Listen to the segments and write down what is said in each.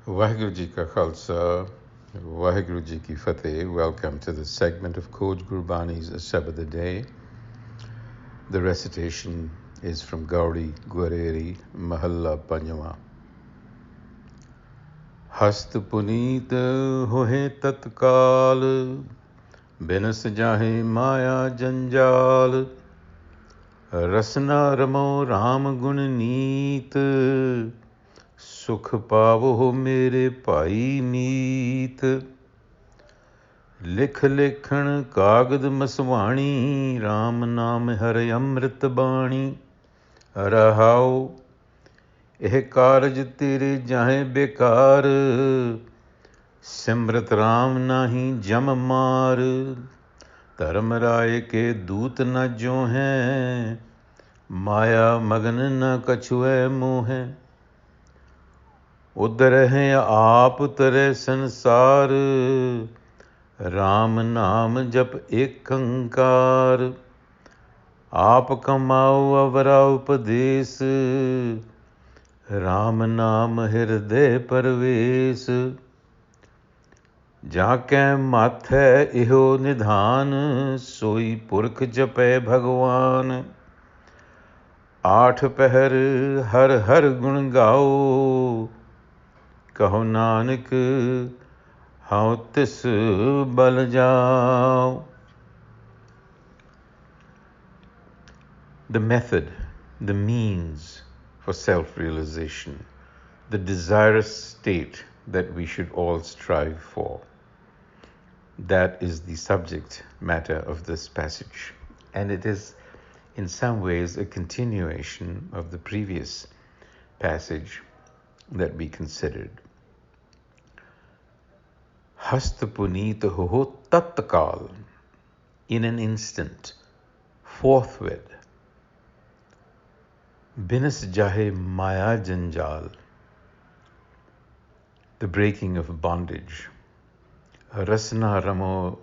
Waheguru Ji Ka Khalsa, Waheguru Ji Ki Fateh. Welcome to this segment of Coach Gurbani's a-sabad-a-day. The recitation is from Gaudi Gwareri Mahalla Panjwa. Hasat Puneet Hoh Tatkal, binas jahe maya janjal, rasna ramo ram gun neet, ਸੁਖ ਪਾਵੋ ਮੇਰੇ ਭਾਈ ਮੀਤ ਲਿਖ ਲੇਖਣ ਕਾਗਦ ਮਸਵਾਣੀ RAM ਨਾਮ ਹਰਿ ਅੰਮ੍ਰਿਤ ਬਾਣੀ ਰਹਾਉ ਇਹ ਕਾਰਜ ਤੇਰੇ ਜਾਹੇ ਬੇਕਾਰ ਸਿਮਰਤ RAM ਨਾਹੀ ਜਮ ਮਾਰ ਧਰਮ ਰਾਏ ਕੇ ਦੂਤ ਨ ਜੋ ਹੈ ਮਾਇਆ ਮਗਨ ਨ ਕਛੁਐ ਮੋਹੈ ਉਦਰ ਹੈ ਆਪ ਤਰੇ ਸੰਸਾਰ RAM ਨਾਮ ਜਪ ਏਕ ਓੰਕਾਰ ਆਪ ਕਮਾਉ ਅਵਰਾ ਉਪਦੇਸ RAM ਨਾਮ ਹਿਰਦੇ ਪਰਵੇਸ ਜਾ ਕੈ ਮਾਥੈ ਇਹੋ ਨਿਧਾਨ ਸੋਈ ਪੁਰਖ ਜਪੈ ਭਗਵਾਨ ਆਠ ਪਹਿਰ ਹਰ ਹਰ ਗੁਣ ਗਾਓ ਕਹੋ ਨਾਨਕ ਹਉ ਤਿਸ ਬਲ ਜਾਓ. The method, the means for self-realization, the desirous state that we should all strive for. That is the subject matter of this passage. And it is in some ways a continuation of the previous passage that we considered. Hasat Puneet Hoh Tatkal, in an instant, forthwith. Binas jahe maya janjal, the breaking of bondage. Rasna ramo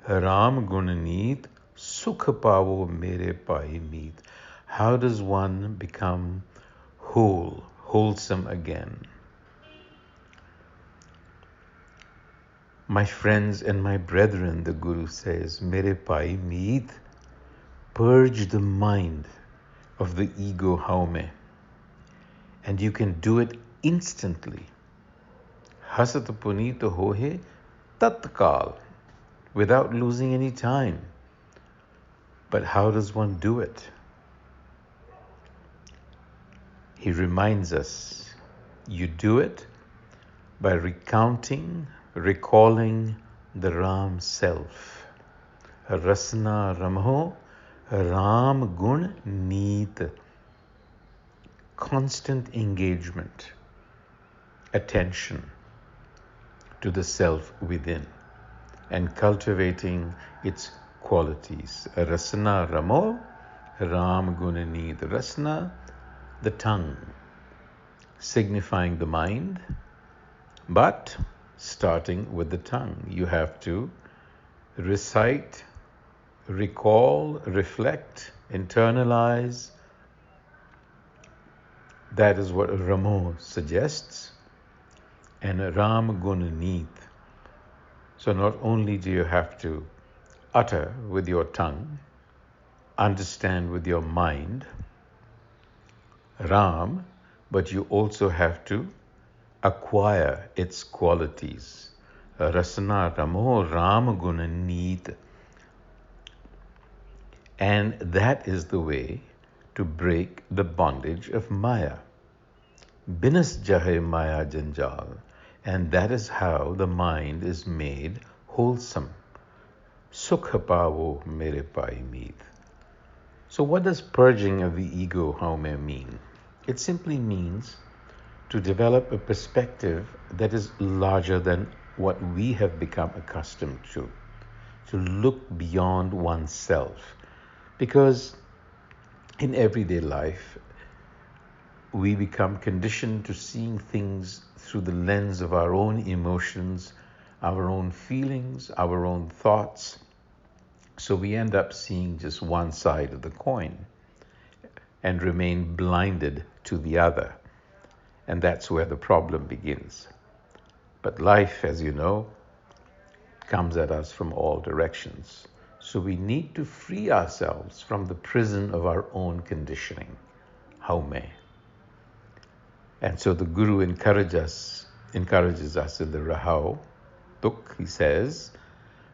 ram gun neet, sukh pavo mere pai meet. How does one become whole, wholesome again? My friends and my brethren, the Guru says, mere pai meet, purge the mind of the ego haume, and you can do it instantly. Hasat Puneet Hoh Tatkal, without losing any time. But how does one do it? He reminds us, you do it by recalling the Ram self. Rasna Ramho Ram Gun Neet. Constant engagement, attention to the self within and cultivating its qualities. Rasna Ramo Ram Gun Neet. Rasna, the tongue, signifying the mind, but starting with the tongue. You have to recite, recall, reflect, internalize. That is what Ramo suggests. And Ram Gun Neet. So not only do you have to utter with your tongue, understand with your mind, Ram, but you also have to acquire its qualities. Rasna Ramo Ram Gun Neet. And that is the way to break the bondage of Maya. Binas jahe Maya janjal. And that is how the mind is made wholesome. Sukha pavo mere pai meet. So what does purging of the ego haume mean? It simply means to develop a perspective that is larger than what we have become accustomed to look beyond oneself. Because in everyday life, we become conditioned to seeing things through the lens of our own emotions, our own feelings, our own thoughts. So we end up seeing just one side of the coin and remain blinded to the other. And that's where the problem begins. But life, as you know, comes at us from all directions. So we need to free ourselves from the prison of our own conditioning. How may? And so the Guru encourages us in the Rahau book. He says,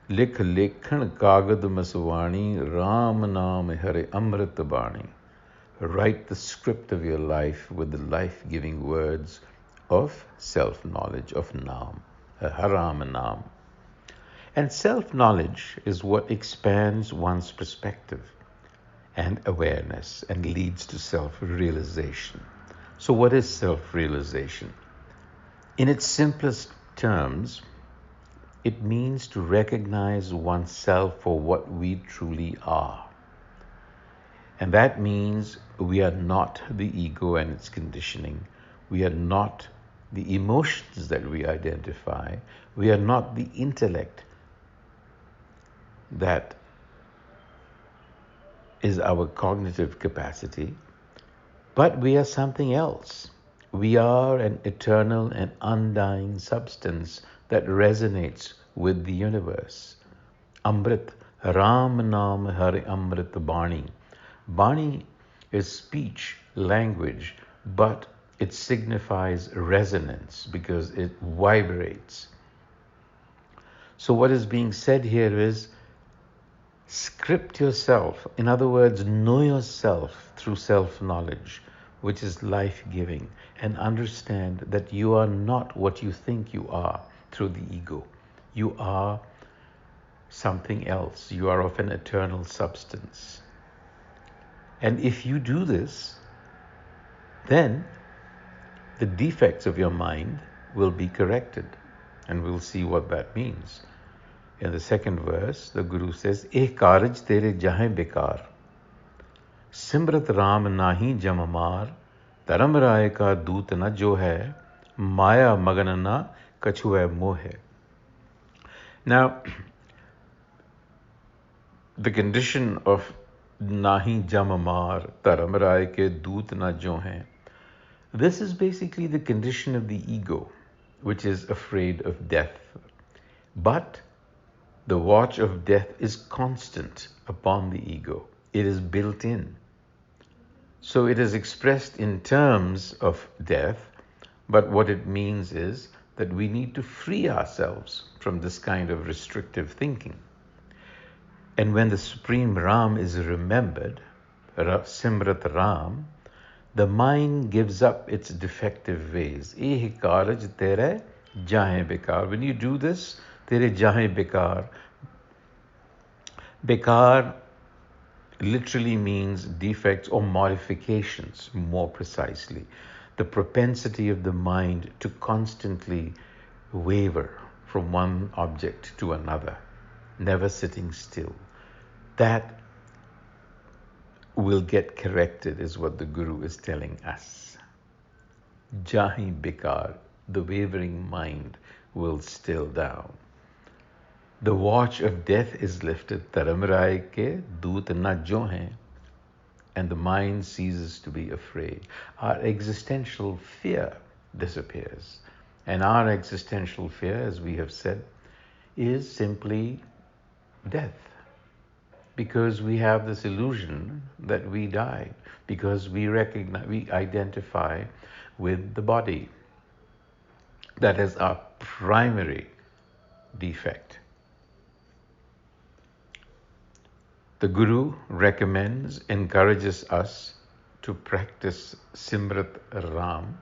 Likh lekhan kagad maswani, Ram naam hare amrit bani. Write the script of your life with the life-giving words of self-knowledge, of Naam, Haram Naam. And self-knowledge is what expands one's perspective and awareness and leads to self-realization. So what is self-realization? In its simplest terms, it means to recognize oneself for what we truly are. And that means we are not the ego and its conditioning. We are not the emotions that we identify. We are not the intellect that is our cognitive capacity, but we are something else. We are an eternal and undying substance that resonates with the universe. Amrit, Ram Naam Hare Amrit Bani. Bani is speech, language, but it signifies resonance because it vibrates. So what is being said here is, script yourself. In other words, know yourself through self-knowledge, which is life-giving, and understand that you are not what you think you are through the ego. You are something else. You are of an eternal substance. And if you do this, then the defects of your mind will be corrected. And we'll see what that means. In the second verse, the Guru says, Eh karaj tere jahe bekar, Simrat Ram nahi jamamar, Dharam Rai ka doot na jo hai, Maya magan na kachu hai moh hai. Now, the condition of nahi jamamar, Dharam Rai ke doot na jo hai, this is basically the condition of the ego, which is afraid of death. But the watch of death is constant upon the ego. It is built in. So it is expressed in terms of death, but what it means is that we need to free ourselves from this kind of restrictive thinking. And when the Supreme Ram is remembered, Simrat Ram, the mind gives up its defective ways. Eh karaj tere jahe bekar. When you do this, tere jahe bekar. Bekar literally means defects or modifications, more precisely. The propensity of the mind to constantly waver from one object to another, never sitting still. That will get corrected, is what the Guru is telling us. Jahi Bikar, the wavering mind, will still down. The watch of death is lifted, Dharam Rai ke doot na jo hain, and the mind ceases to be afraid. Our existential fear disappears. And our existential fear, as we have said, is simply death. Because we have this illusion that we die, because we identify with the body. That is our primary defect. The Guru encourages us to practice Simrat Ram.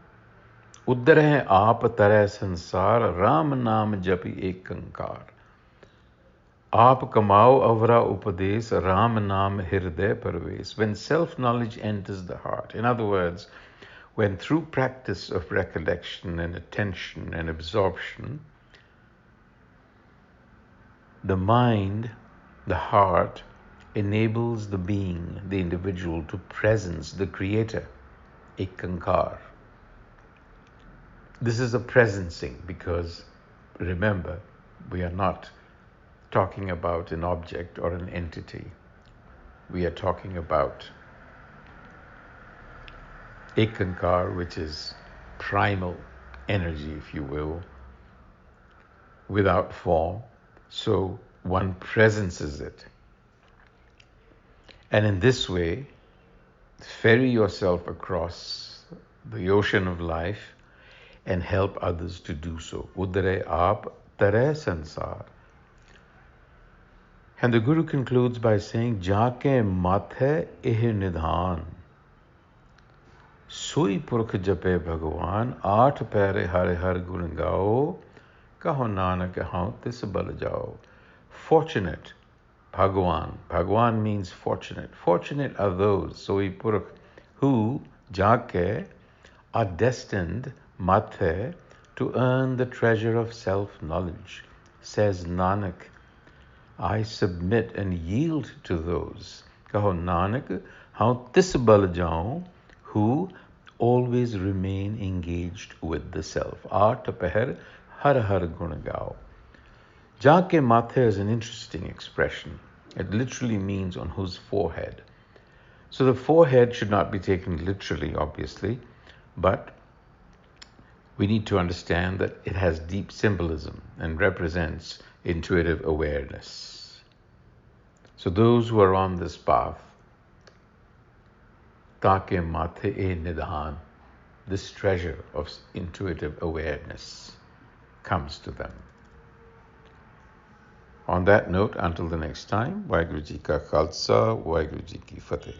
Uddar hai aap tarah sansar, Ram naam japi ek kankar. Aap kamao avra upadesh, Ram naam hirday parves. When self-knowledge enters the heart, in other words, when through practice of recollection and attention and absorption, the mind, the heart, enables the being, the individual, to presence the Creator, ek kankar. This is a presencing because, remember, we are not talking about an object or an entity. We are talking about ek kankar, which is primal energy, if you will, without form, so one presences it. And in this way, ferry yourself across the ocean of life and help others to do so. Udare aap tare sansar. And the Guru concludes by saying, Jaake mathe eh nidhan. Sui purkh jape Bhagwan, आठ पैरे हर हर गुण गाओ, कहो नानक हाँ तिस बल जाओ. Fortunate, Bhagwan. Bhagwan means fortunate. Fortunate are those, Soi Purkh, who, jaake, are destined, mathe, to earn the treasure of self-knowledge. Says Nanak, I submit and yield to those. Kaho Nanak, how tis bal jaun, who always remain engaged with the self. Aat peher har har gun gao. Jaake mathe is an interesting expression. It literally means on whose forehead. So the forehead should not be taken literally, obviously, but we need to understand that it has deep symbolism and represents intuitive awareness. So those who are on this path, Taake mathe e nidhan, this treasure of intuitive awareness comes to them. On that note, until the next time, Waheguru Ji Ka Khalsa, Waheguru Ji Ki Fateh.